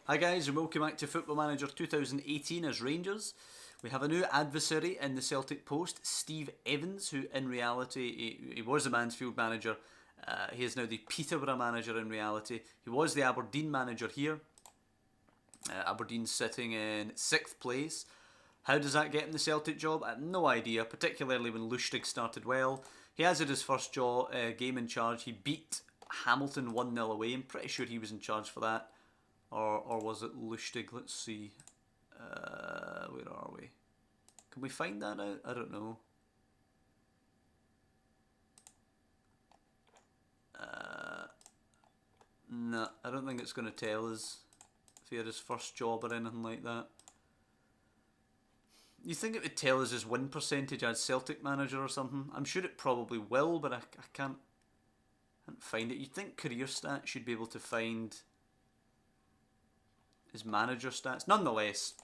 Hi guys and welcome back to Football Manager 2018 as Rangers. We have a new adversary in the Celtic post, Steve Evans, who in reality, he was the Mansfield manager. He is now the Peterborough manager in reality. He was the Aberdeen manager here. Aberdeen sitting in 6th place. How does that get him the Celtic job? I have no idea, particularly when Lustig started well. He has had his first game in charge. He beat Hamilton 1-0 away. I'm pretty sure he was in charge for that. Or was it Lustig? Let's see. Where are we? Can we find that out? I don't know. No, I don't think it's going to tell us if he had his first job or anything like that. You think it would tell us his win percentage as Celtic manager or something? I'm sure it probably will, but I can't find it. You'd think career stats should be able to find his manager stats. Nonetheless,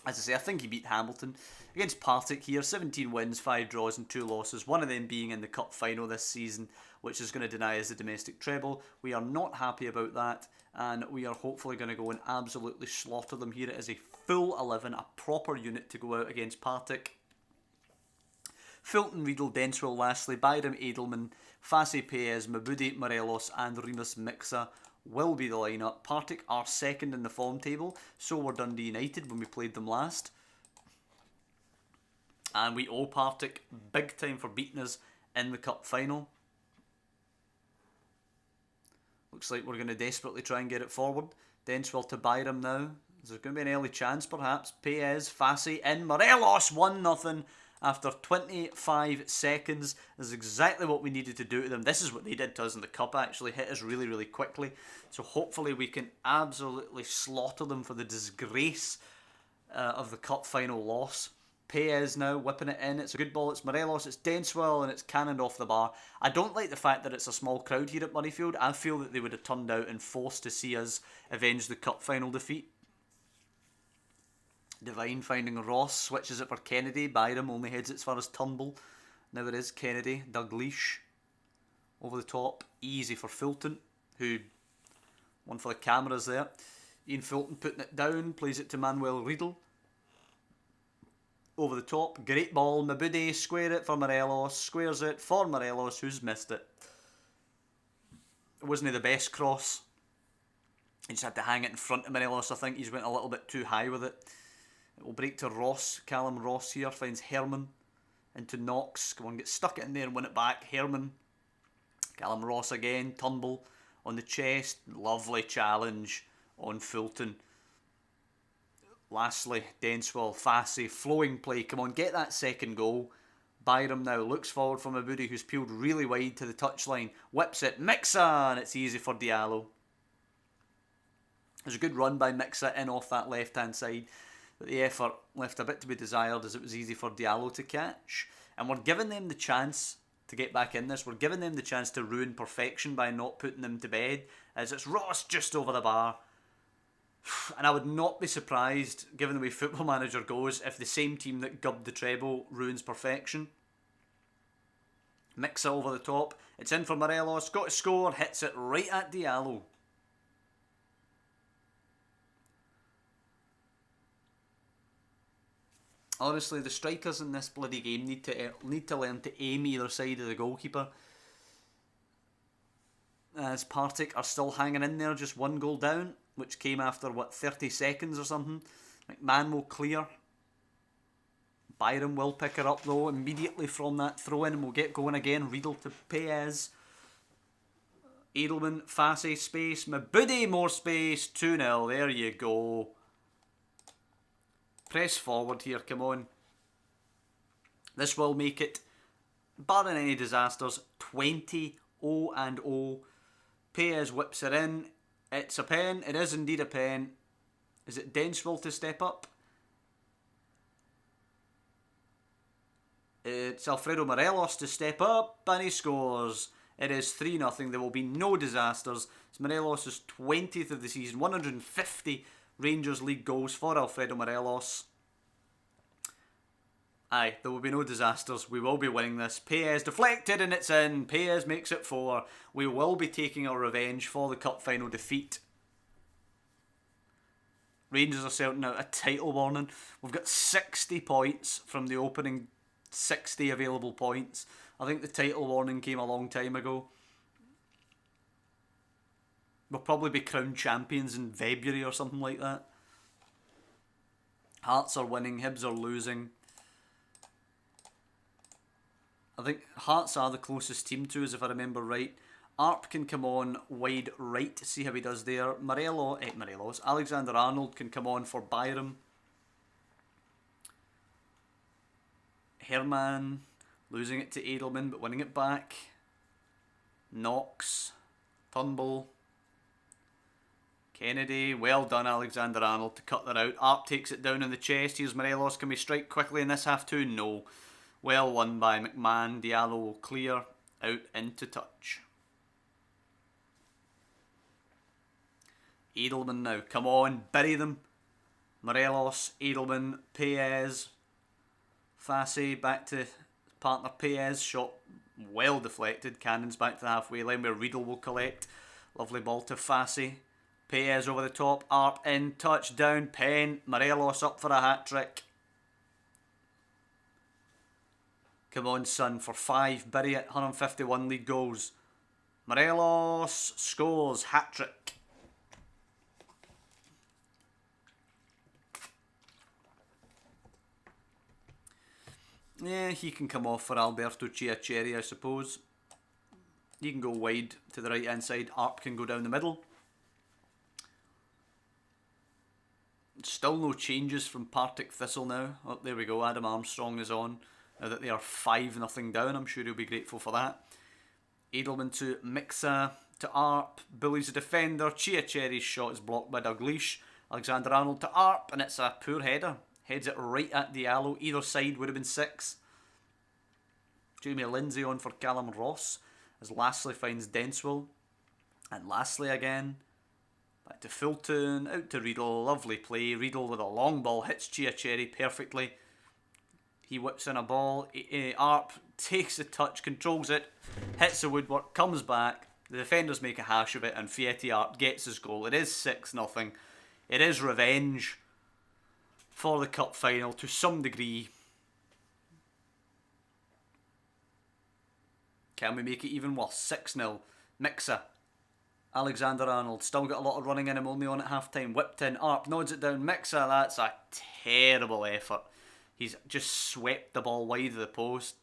as I say, I think he beat Hamilton against Partick here. 17 wins, 5 draws and 2 losses. One of them being in the cup final this season, which is going to deny us the domestic treble. We are not happy about that, and we are hopefully going to go and absolutely slaughter them here. It is a full 11, a proper unit to go out against Partick. Fulton, Riedel, Denswell, Lastly, Byram, Edelman, Fassi, Perez, Mabudi, Morelos and Remus Mixa will be the lineup. Partick are second in the form table, so were Dundee United when we played them last. And we owe Partick big time for beating us in the cup final. Looks like we're going to desperately try and get it forward. Denswell to Byram now. Is there going to be an early chance perhaps? Perez, Fassi in, Morelos 1-0. After 25 seconds, this is exactly what we needed to do to them. This is what they did to us in the cup, actually. Hit us really, really quickly. So hopefully we can absolutely slaughter them for the disgrace of the cup final loss. Perez now whipping it in. It's a good ball. It's Morelos, it's Denswell, and it's cannoned off the bar. I don't like the fact that it's a small crowd here at Murrayfield. I feel that they would have turned out and forced to see us avenge the cup final defeat. Devine finding Ross, switches it for Kennedy. Byram only heads it as far as Turnbull. Now it is Kennedy. Dalglish over the top. Easy for Fulton, who one for the cameras there. Ian Fulton putting it down. Plays it to Manuel Riedel. Over the top. Great ball. Mabudi square it for Morelos. Squares it for Morelos, who's missed it. It wasn't the best cross. He just had to hang it in front of Morelos. I think he's went a little bit too high with it. It will break to Ross. Callum Ross here finds Herman into Knox. Come on, get stuck in there and win it back. Herman. Callum Ross again. Turnbull on the chest. Lovely challenge on Fulton. Lastly, Denswell, Fassi, flowing play. Come on, get that second goal. Byram now looks forward from Mabudi, who's peeled really wide to the touchline. Whips it. Mixa, and it's easy for Diallo. There's a good run by Mixa in off that left-hand side. But the effort left a bit to be desired as it was easy for Diallo to catch. And we're giving them the chance to get back in this. We're giving them the chance to ruin perfection by not putting them to bed. As it's Ross just over the bar. And I would not be surprised, given the way Football Manager goes, if the same team that gubbed the treble ruins perfection. Mixa over the top. It's in for Morelos. Got to score. Hits it right at Diallo. Honestly, the strikers in this bloody game need to learn to aim either side of the goalkeeper. As Partick are still hanging in there, just one goal down, which came after, 30 seconds or something. McMahon will clear. Byram will pick her up though immediately from that throw-in, and we'll get going again. Riedel to Perez. Edelman, Fassi, space. Mabudi, more space. 2-0, there you go. Press forward here, come on. This will make it, barring any disasters, 20-0-0. Perez whips it in. It's a pen. It is indeed a pen. Is it Denswell to step up? It's Alfredo Morelos to step up, and he scores. It is 3-0. There will be no disasters. It's Morelos' 20th of the season. 150 Rangers League goals for Alfredo Morelos. Aye, there will be no disasters. We will be winning this. Perez deflected and it's in. Perez makes it 4. We will be taking our revenge for the cup final defeat. Rangers are sorting out a title warning. We've got 60 points from the opening 60 available points. I think the title warning came a long time ago. We'll probably be crowned champions in February or something like that. Hearts are winning, Hibs are losing. I think Hearts are the closest team to us, if I remember right. Arp can come on wide right to see how he does there. Alexander Arnold can come on for Byram. Herman losing it to Edelman but winning it back. Knox. Turnbull. Kennedy. Well done, Alexander Arnold, to cut that out. Arp takes it down in the chest. Here's Morelos. Can we strike quickly in this half two? No. Well won by McMahon. Diallo will clear out into touch. Edelman now. Come on, bury them. Morelos, Edelman, Paez, Fassi back to partner Paez. Shot well deflected. Cannon's back to the halfway line where Riedel will collect. Lovely ball to Fassi. Paez over the top. Arp in. Touchdown. Penn. Morelos up for a hat trick. Come on, son. For 5. Bury it. 151 lead goals. Morelos scores. Hat trick. Yeah, he can come off for Alberto Chiacheri, I suppose. He can go wide to the right hand side. Arp can go down the middle. Still no changes from Partick Thistle now. Oh, there we go. Adam Armstrong is on. Now that they are 5-0 down, I'm sure he'll be grateful for that. Edelman to Mixa to Arp. Bullies the defender. Chiacheri's shot is blocked by Dalglish. Alexander Arnold to Arp, and it's a poor header. Heads it right at Diallo. Either side would have been 6. Jamie Lindsay on for Callum Ross as Lastly finds Denswell. And Lastly again. Back to Fulton. Out to Riedel. Lovely play. Riedel with a long ball hits Chiacheri perfectly. He whips in a ball. Arp takes the touch, controls it, hits the woodwork, comes back. The defenders make a hash of it, and Fieti Arp gets his goal. It is 6-0. It is revenge for the cup final to some degree. Can we make it even worse? 6-0. Mixa. Alexander Arnold. Still got a lot of running in him, only on at half time. Whipped in. Arp nods it down. Mixa. That's a terrible effort. He's just swept the ball wide of the post.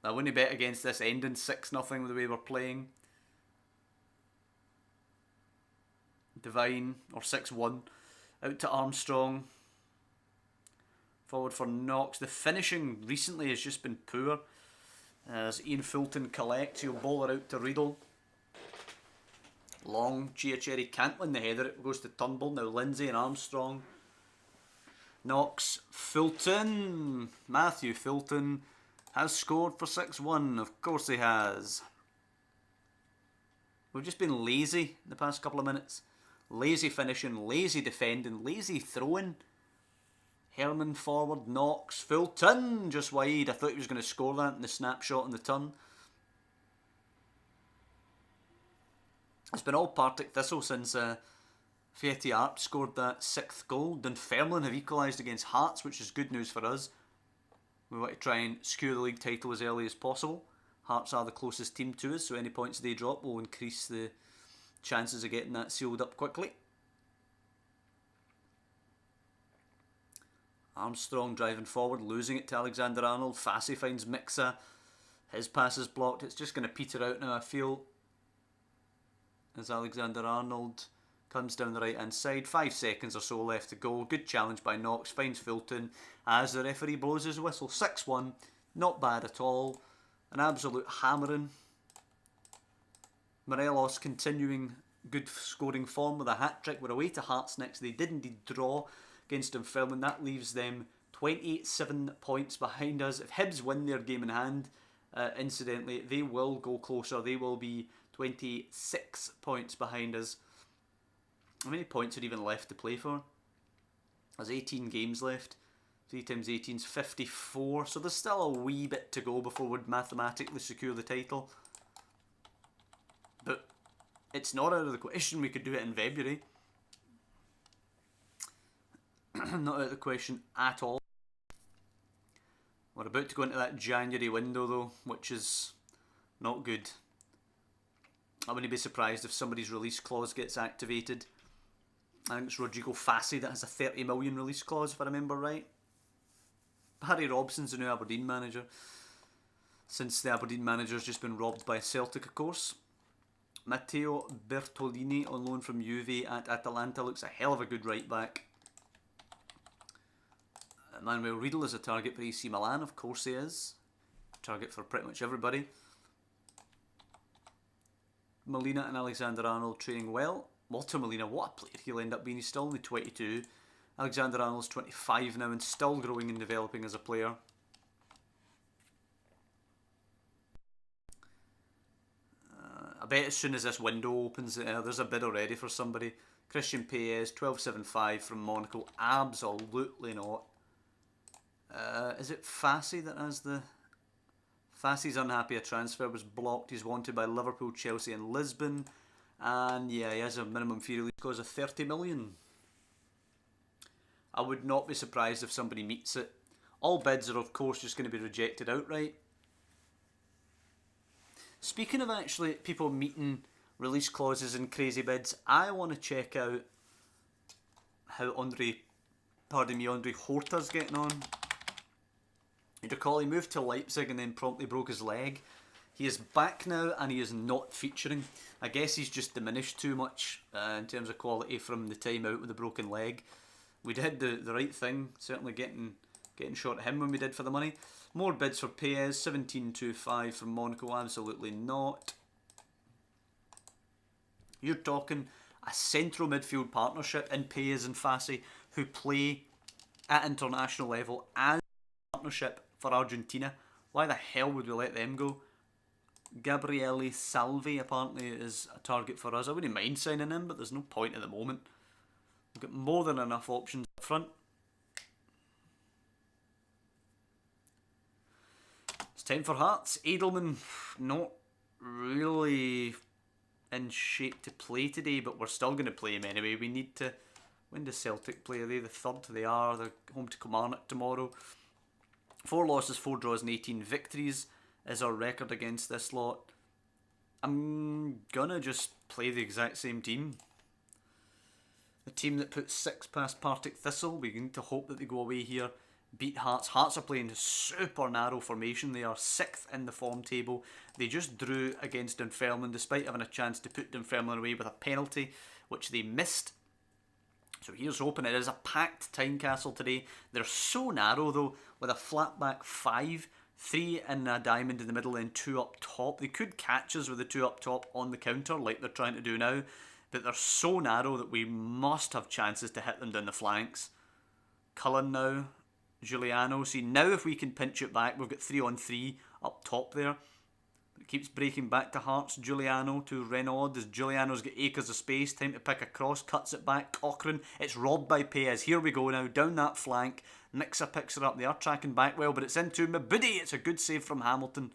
I wouldn't bet against this ending 6-0 the way we're playing. Divine, or 6-1. Out to Armstrong. Forward for Knox. The finishing recently has just been poor. As Ian Fulton collects, he'll bowl it out to Riedel. Long. Chiacheri can't win the header. It goes to Turnbull. Now Lindsay and Armstrong. Knox. Fulton. Matthew Fulton has scored for 6-1. Of course he has. We've just been lazy in the past couple of minutes. Lazy finishing, lazy defending, lazy throwing. Herman forward, Knox, Fulton just wide. I thought he was going to score that in the snapshot in the turn. It's been all Partick Thistle since Fieti Arp scored that 6th goal. Dunfermline have equalised against Hearts, which is good news for us. We want to try and secure the league title as early as possible. Hearts are the closest team to us, so any points they drop will increase the chances of getting that sealed up quickly. Armstrong driving forward, losing it to Alexander Arnold. Fassi finds Mixa. His pass is blocked. It's just going to peter out now, I feel, as Alexander Arnold comes down the right hand side. 5 seconds or so left to go. Good challenge by Knox. Finds Fulton as the referee blows his whistle. 6-1. Not bad at all. An absolute hammering. Morelos continuing good scoring form with a hat-trick. We're away to Hearts next. They did indeed draw against Dunfermline. That leaves them 27 points behind us. If Hibs win their game in hand, incidentally, they will go closer. They will be 26 points behind us. How many points are even left to play for? There's 18 games left. 3 times 18 is 54. So there's still a wee bit to go before we'd mathematically secure the title. But It's not out of the question we could do it in February. Not out of the question at all. We're about to go into that January window though, which is not good. I wouldn't be surprised if somebody's release clause gets activated. I think it's Rodrigo Fassi that has a 30 million release clause, if I remember right. Barry Robson's the new Aberdeen manager, since the Aberdeen manager's just been robbed by Celtic, of course. Matteo Bertolini on loan from Juve at Atalanta looks a hell of a good right back. Manuel Riedel is a target for AC Milan, of course he is. Target for pretty much everybody. Molina and Alexander Arnold training well. Walter Molina, what a player he'll end up being. He's still only 22. Alexander Arnold's 25 now and still growing and developing as a player. I bet as soon as this window opens, there's a bid already for somebody. Christian Paez, 12.75 from Monaco. Absolutely not. Is it Fassi that has the... Fassi's unhappy a transfer was blocked. He's wanted by Liverpool, Chelsea and Lisbon. And yeah, he has a minimum fee release clause of 30 million. I would not be surprised if somebody meets it. All bids are of course just going to be rejected outright. Speaking of actually people meeting release clauses and crazy bids, I want to check out how Andre Horta's getting on. You'd recall he moved to Leipzig and then promptly broke his leg. He is back now and he is not featuring. I guess he's just diminished too much in terms of quality from the time out with a broken leg. We did the right thing, certainly getting short of him when we did for the money. More bids for Paez, 17.25 from Monaco, absolutely not. You're talking a central midfield partnership in Paez and Fassi who play at international level as a partnership for Argentina. Why the hell would we let them go? Gabriele Salvi apparently is a target for us. I wouldn't mind signing him, but there's no point at the moment. We've got more than enough options up front. It's time for Hearts. Edelman, not really in shape to play today, but we're still going to play him anyway. We need to... When does Celtic play? Are they the third? They are. They're home to Kilmarnock tomorrow. 4 losses, 4 draws and 18 victories is our record against this lot. I'm gonna just play the exact same team. The team that put 6 past Partick Thistle. We need to hope that they go away here, beat Hearts. Hearts are playing super narrow formation. They are 6th in the form table. They just drew against Dunfermline despite having a chance to put Dunfermline away with a penalty, which they missed. So here's hoping. It is a packed Tynecastle today. They're so narrow though, with a flat back 5, 3 in a diamond in the middle and 2 up top. They could catch us with the 2 up top on the counter like they're trying to do now, but they're so narrow that we must have chances to hit them down the flanks. Cullen now, Giuliano. See, now if we can pinch it back, we've got 3 on 3 up top there. It keeps breaking back to Hearts. Giuliano to Renaud as Giuliano's got acres of space. Time to pick a cross. Cuts it back. Cochrane. It's robbed by Paez. Here we go now. Down that flank. Nixa picks her up. They are tracking back well, but it's into Mabudi. It's a good save from Hamilton.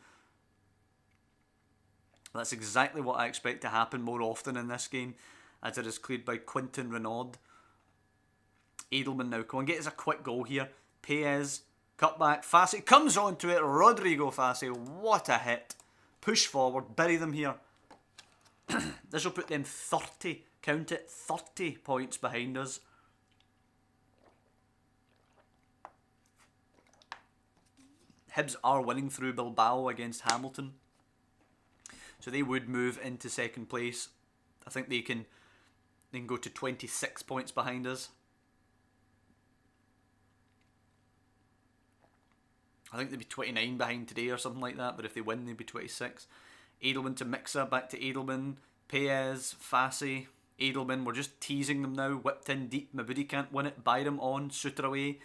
That's exactly what I expect to happen more often in this game, as it is cleared by Quinton Renaud. Edelman now. Come on, get us a quick goal here. Paez. Cut back. Fassi comes onto it. Rodrigo Fassi. What a hit. Push forward, bury them here. This will put them 30, count it, 30 points behind us. Hibs are winning through Bilbao against Hamilton. So they would move into second place. I think they can go to 26 points behind us. I think they'd be 29 behind today or something like that, but if they win, they'd be 26. Edelman to Mixa, back to Edelman. Paez, Fassi, Edelman. We're just teasing them now. Whipped in deep. Mabudi can't win it. Byram on. Suter away.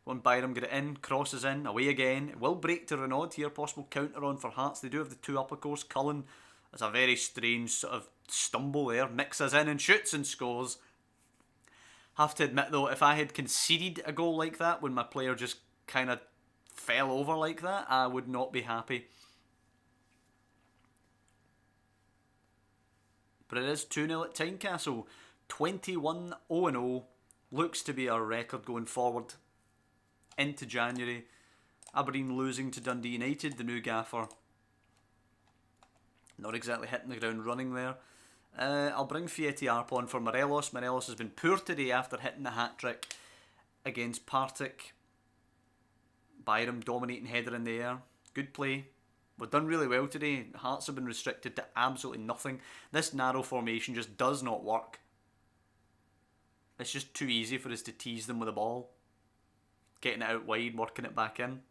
One Byram, get it in. Crosses in. Away again. It will break to Renaud here. Possible counter on for Hearts. They do have the 2 up, of course. Cullen. That's a very strange sort of stumble there. Mixes in and shoots and scores. Have to admit though, if I had conceded a goal like that when my player just kind of fell over like that, I would not be happy. But it is 2-0 at Tynecastle. 21-0-0. Looks to be our record going forward into January. Aberdeen losing to Dundee United, the new gaffer. Not exactly hitting the ground running there. I'll bring Fieti Arp on for Morelos. Morelos has been poor today after hitting the hat-trick against Partick. Byram dominating header in the air. Good play. We've done really well today. Hearts have been restricted to absolutely nothing. This narrow formation just does not work. It's just too easy for us to tease them with the ball. Getting it out wide, working it back in.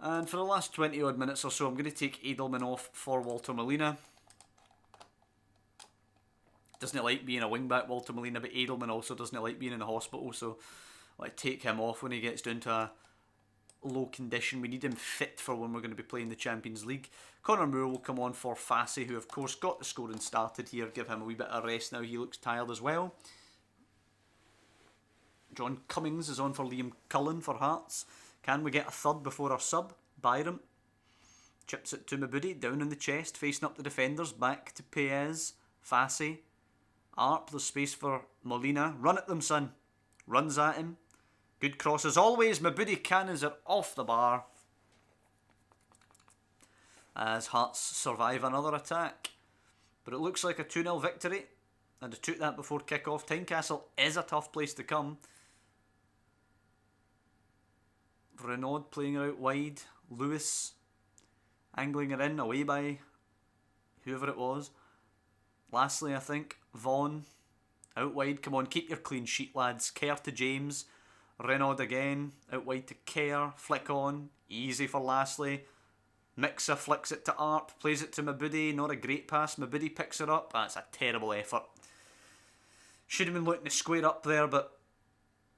And for the last 20 odd minutes or so, I'm going to take Edelman off for Walter Molina. Doesn't like being a wing-back, Walter Molina, but Edelman also doesn't like being in the hospital, so I take him off when he gets down to a low condition. We need him fit for when we're going to be playing the Champions League. Connor Moore will come on for Fassi, who of course got the scoring started here. Give him a wee bit of rest now, he looks tired as well. John Cummings is on for Liam Cullen for Hearts. Can we get a third before our sub? Byram chips it to Mabudi, down in the chest, facing up the defenders, back to Paez, Fassi, Arp, there's space for Molina, run at them son, runs at him, good cross as always, Mabudi cannons it off the bar, as Hearts survive another attack, but it looks like a 2-0 victory, and I took that before kick-off. Tynecastle is a tough place to come. Renaud playing her out wide. Lewis angling her in, away by whoever it was. Lastly, I think, Vaughan out wide. Come on, keep your clean sheet, lads. Kerr to James. Renaud again. Out wide to Kerr. Flick on. Easy for Lastly. Mixa flicks it to Arp. Plays it to Mabudi. Not a great pass. Mabudi picks it up. That's a terrible effort. Should have been looking to square up there, but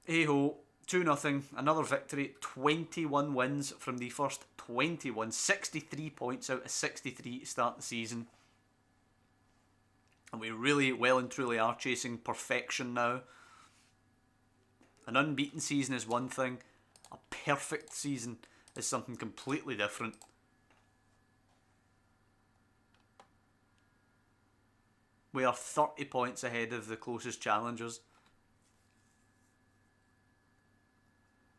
hey-ho. 2-0, another victory, 21 wins from the first 21, 63 points out of 63 to start the season. And we really well and truly are chasing perfection now. An unbeaten season is one thing, a perfect season is something completely different. We are 30 points ahead of the closest challengers.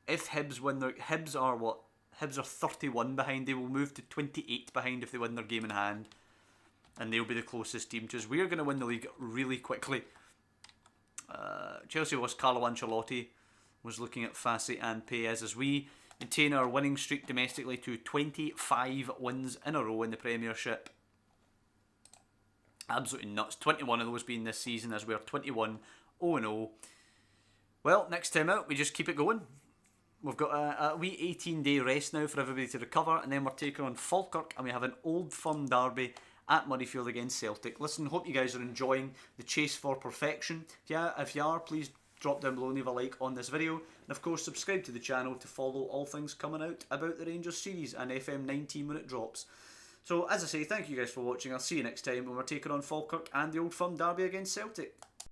If Hibs win their... Hibs are what? Hibs are 31 behind. They will move to 28 behind if they win their game in hand. And they'll be the closest team to us. We are going to win the league really quickly. Chelsea was Carlo Ancelotti. Was looking at Fassi and Paez as we maintain our winning streak domestically to 25 wins in a row in the Premiership. Absolutely nuts. 21 of those being this season as we are 21-0-0. Well, next time out, we just keep it going. We've got a wee 18-day rest now for everybody to recover, and then we're taking on Falkirk, and we have an Old Firm derby at Murrayfield against Celtic. Listen, hope you guys are enjoying the chase for perfection. If you are, please drop down below and leave a like on this video, and of course subscribe to the channel to follow all things coming out about the Rangers series and FM19 when it drops. So as I say, thank you guys for watching. I'll see you next time when we're taking on Falkirk and the Old Firm derby against Celtic.